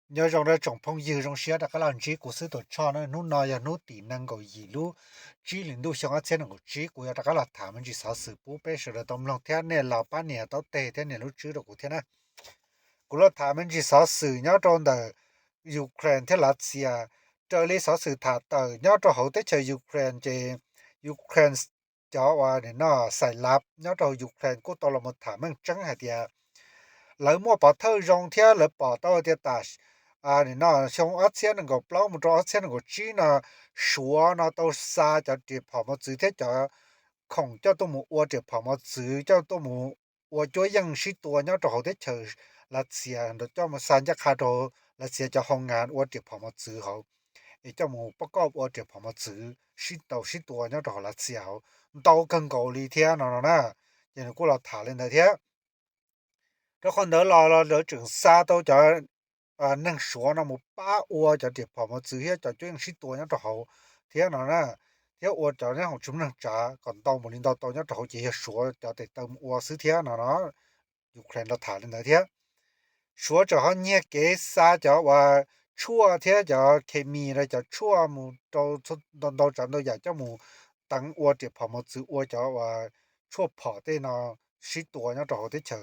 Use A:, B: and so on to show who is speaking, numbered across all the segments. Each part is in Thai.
A: nhớ trong đó trồng phong dư trong xe đã cái lần chỉ của sư tổ cho nó nói ya nó tỷ năng của gì lu chỉ linh đu xong cái của chỉ của ya đã cái là thả mình chỉ sáu sự bố bé sửa được tông lòng thế này là ba nè tao tệ thế này lúc trước được của thế này của nó thả mình chỉ sáu sự nhớ trong đó Ukraine thế là xia trở lấy sáu sự thả tờ nhớ trong hậu tế chơi Ukraine chơi Ukraine choว่าเนี่ยnó sai lap nhớ trong Ukraine của tao là một thả mình trắng hạt ya lỡ mua bỏ thơ rong thế lỡ bỏ tao thế taนี่เนาะช่องอัดเสียนก็เปล่ามันรออัดเสียนก็จีน่ะชัวเนาะต้องซาจะติ跑มา直接จะของเจ้าตัวหมูอัวจะ跑มา直เจ้าตัวหมูอัวจ่วยยังสิตัวเนาะจะเขาได้เจอรัสเซียเนาะเจ้ามาซานจะคาโดรัสเซียจะห้องงานอัวจะ跑มา直เขาไอ้เจ้าหมูประกอบอัวจะ跑มา直สิตัวเนาะจะรัสเซียเขา到更高里天เนาะนะอย่างกูเราถาเลยนะเทียแล้วคนเดินรอเดินถึงซา都จะ能说那么把握就得跑嘛直接就就许多人就好天哪呢天我就那种专门查讲到冇领导到那就好这些说就得等我是天哪呢有可能到谈的那天说就好你给啥叫话错天就开米了就错冇到站到也就冇等我得跑嘛直我就话错跑的呢许多人就好的就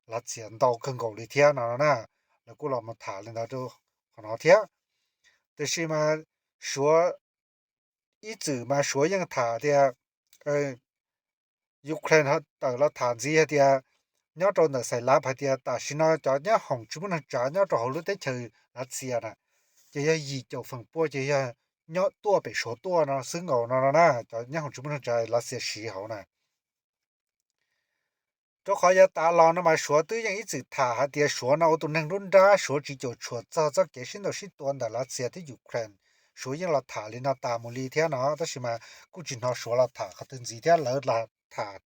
A: 那钱到更高的天哪呢แล้วกูเรามาถามเลยนะ就ของเราเทียแต่是嘛说一直嘛说ยังถา的Ukraine เขาแต่ละฐานสิเดียเนาะตอนน่ะใส่ลาพเดียแต่สินะจะเนี่ยของจุมันจะเนี่ยจะ好รู้ได้เจอรัสเซียน่ะจะ要以就分波จะ要เนี่ยตัวไป说ตัวเนาะซึ่งเอาเนาะนะจะเนี่ยของจุมันจะรัสเซียสีเขาน่ะ这好像大佬那么说都人一直他还得说呢，我都能论着说只就说早给心都是多的了，这的 Ukraine 说因了他的那大木里天呢，但是嘛，估计他说了他，可等几天了了他，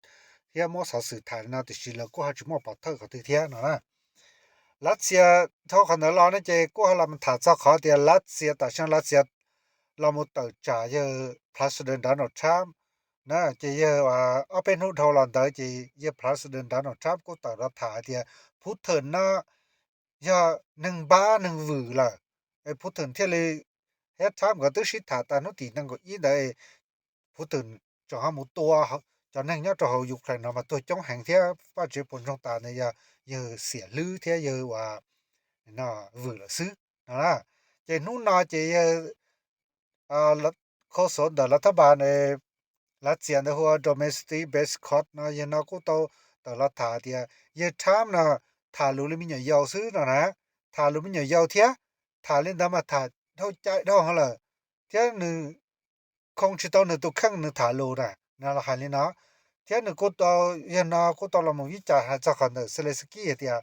A: 也没啥事他那就是了，过还就没把头和对天了。那些他可能老那些过后他们他早好的那些，但是那些เราหมดต่อจ่ายPresident Donald Trump นะจะเยอะว่าเอาเป็นหูทอลอนเตอจะเยอะ President Donald Trump ก็ต่อรัฐาเดียพูดถึงนะอย่า1บ้า1หวือล่ะไอ้พูดถึงที่เลยเฮ็ด Trump ก็ตึกสิถาตานุตินั่นก็อีได้พูดถึงจะหาหมู่ตัวจะนั่งเนี่ยจะเฮายูเครนมาตัวจ้องแห่งเที่ยป้าเจปนจงตาเนี่ยอย่าเสียลือเที่ยเยอะว่าน่ะหวือละซื้อนะเจนู่นน่ะเจรัฐเขาสนแต่รัฐบาลรัสเซียนะหัว domestic based cost นะยังนะก็ต่อรัฐาเดียยถามนะถ้ารู้เลยมียาวซื้อนะถ้ารู้มียาวเทียถ้าเล่นดามาถ้าเท่าใจเท่าหั่นล่ะเทียนึคงสิต้องนึตุคังนึถ้ารู้น่ะนั่นล่ะหั่นนะเทียนึก็ต่อยังนะก็ต่อละมวิจารณ์หาจากกันเซเลสกี้เดีย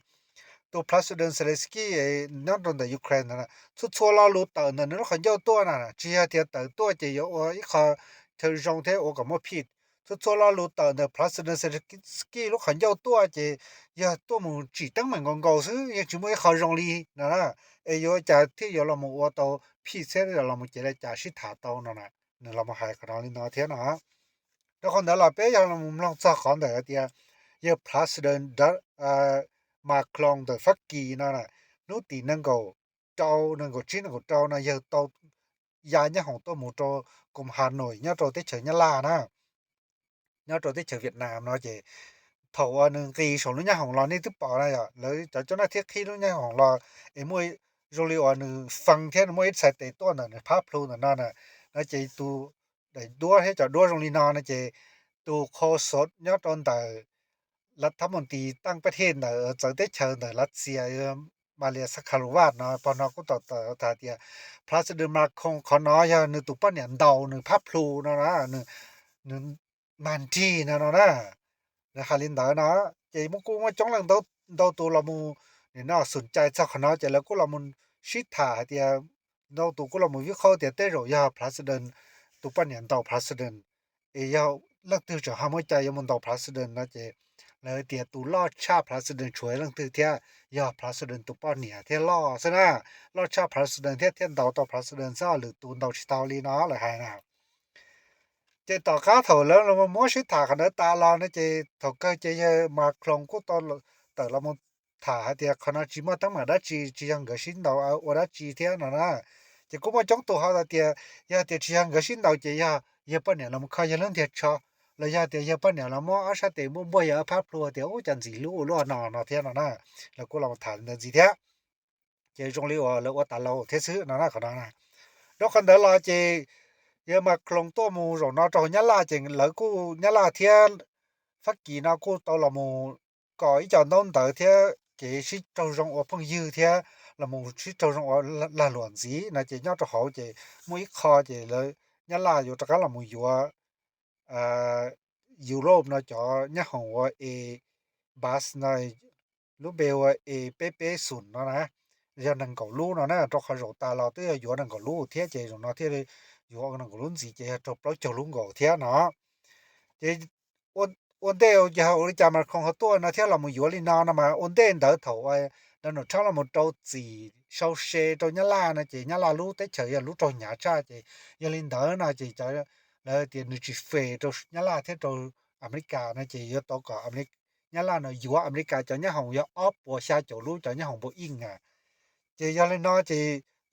A: ตัว President Zelensky นั่นตรงในยูเครนนะทั่วๆลารู้ต่อนั่นเขาเจ้าตัวน่ะจีฮะเทียต่อตัวจะอยู่อีกเขาเธอจงเทโอก็บ่ผิดทั่วๆลารู้ต่อใน President Zelensky ลูกเขาเจ้าตัวจะอย่าตัวมึงจีตั้งเหมือนกันก็ซื้อยังจะไม่เขาจงลีนั่นน่ะอยู่จะที่อยู่เราหมู่ว่าตัวผิดเสียเราหมู่จะได้จะสิถาตัวนั่นน่ะนั่นเรามาหากันนี่เนาะเทียนะแล้วคนนั้นล่ะเป้ยังเราลองซักของได้เดียอย่า President 马克龙的发起那啦努地能够招能够只能够招那要到亚日红都冇招 cùng Hà Nội nhớ rồi tới chơi nhớ la na nhớ rồi tới chơi Việt Nam nó chỉ thầuนึงกี่สองลูกยาของเรานี่ตึปอนะอ่ะเลยจะจนที่ขี้ลูกยาของเราไอ้มวยโรลีอนึงฟังเทียนมวยใส่เตตัวน่ะภาพพลูนั่นน่ะนะจะตูได้ดัวให้จะดัวโรงลีนานะจะตูโคสดยอดตอนแต่รัฐมนตรีต่างประเทศน่ะจะได้เชิญรัสเซียมาเลสักคารวาสนะปอนก็ต่อตาเตียพระสดมาคงขอน้อยนึตุปะเนี่ยดาวนึภาพพลูนะนึมันจีนะนะนะคาลินดานะเจมุกูมาจ้องหลังดาวตัวละมูเนี่ยน่าสนใจสักขนาดจะแล้วก็ละมุนชิถาเตียดาวตัวก็ละมูวิเคราะห์เตียเตโรยาพระสดตุปะเนี่ยดาวพระสดยาลักตือจะหาไม่ใจยมุนดาวพระสดนะเจเลยเตียตูลอดชา President ช่วยลังตือเทียยา President ตุปอเนี่ยเทียลอซะนะลอดชา President เทียดาวต่อ President ซะหรือตูนดาวชิตาวลีนะละให้นะเจต่อข้าเถาแล้วเรามอชิถากันตาลานะเจเถาก็เจมาคลองก็ตอนแต่ละม他的可能只么当嘛的只样个新到啊我的几天了呢这个么种多好的的呀的只样个新到这呀也不能那么看也能的吃了呀的也不能那么二十的么也怕破的我讲几路路那天了呢了过了谈的几天这种里我打了贴吃那可能呢แล้วคันเดลาเจเยมาคลงตัวมูรอนาจอยะลาเจงแล้วกูยะลาเทียฟักกีนากูตอละมูก่ออีจอนต้องเตอเทียเกสิเจ้ารงอพงยือเทียละมูสิเจ้ารงอละหลวนสีนะเจยอจะ好เจมุยคอเจเลยยะลาอยู่ตะกะละมูอยู่เอ่อยุโรปนะจอยะหงว่าบัสนะลูเบลว่าเปเปศูนย์นะgiờ能够路了呢，做下肉大了都要有能够路，天这种那天的有能够路自己做不了就路个天喏，这我得要我家嘛看好多那天เรา没有哩那嘛，我得到头哎，那侬唱了么着急，烧些着伢啦那这伢啦路得吃呀路着伢cha这，要领导那这叫แล้วเดี๋ยวนึกสิเฟจยะลาเทจอเมริกานะเจยตก็อเมริกยะลานะอยู่อเมริกาจะยะหงยออปัวชาจรู้จะยะหงบ่อิงอ่ะเจยะเลยเนาะเจ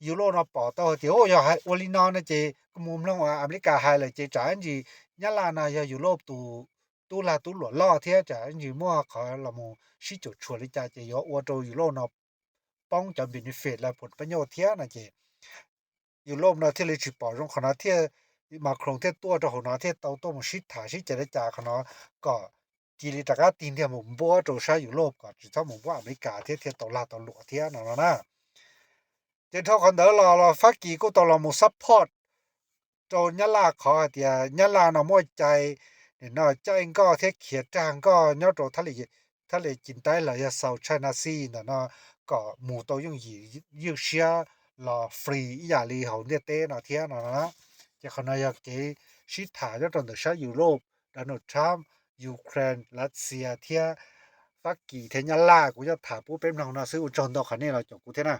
A: ยุโรนะปอตอเดี๋ยวอยากให้โอลินอนะเจก็มุมลงว่าอเมริกาให้เลยเจจานจียะลานะยะยุโรปตูลาตูหลวล่อเทียจานจีมั่วขอละมูสิจุชัวลิจาเจยออโตยุโรนะป้องจะเบเนฟิตและผลประโยชน์เทียนะเจยุโรปนะที่เลยสิปอรงขนาดเทียมาครงเทตัวเจ้าของนาเทเตาต้มสิถาสิเจรจาขนาดก็จีริตากาตินเทียหมู่บัวโจชายุโรปก็จิถ้าหมู่บัวอเมริกาเทียตอลาตอหลวเทียนั่นนะเจเท่าคันเดอเราฟักกีก็ตอลหมู่ซัพพอร์ตโจญะลาขอเตียญะลานะมั่วใจเนี่ยนะใจก็เทเขียจางก็ยอดโตทะเลจินใต้ละยะเซาไชน่าซีน่ะนะก็หมู่ตอยงยียูเชียลอฟรีอีหยาลีเฮาเนี่ยเตนะเทียนะนะจะขณะยะเกสิถาจะตอนเดชายุโรปดานทรัมป์ยูเครนรัสเซียเทียฟักกีเทญะลากูจะถาผู้เป็นน้องนะซื้ออุจจนตอคันนี้เราจบกูเทนะ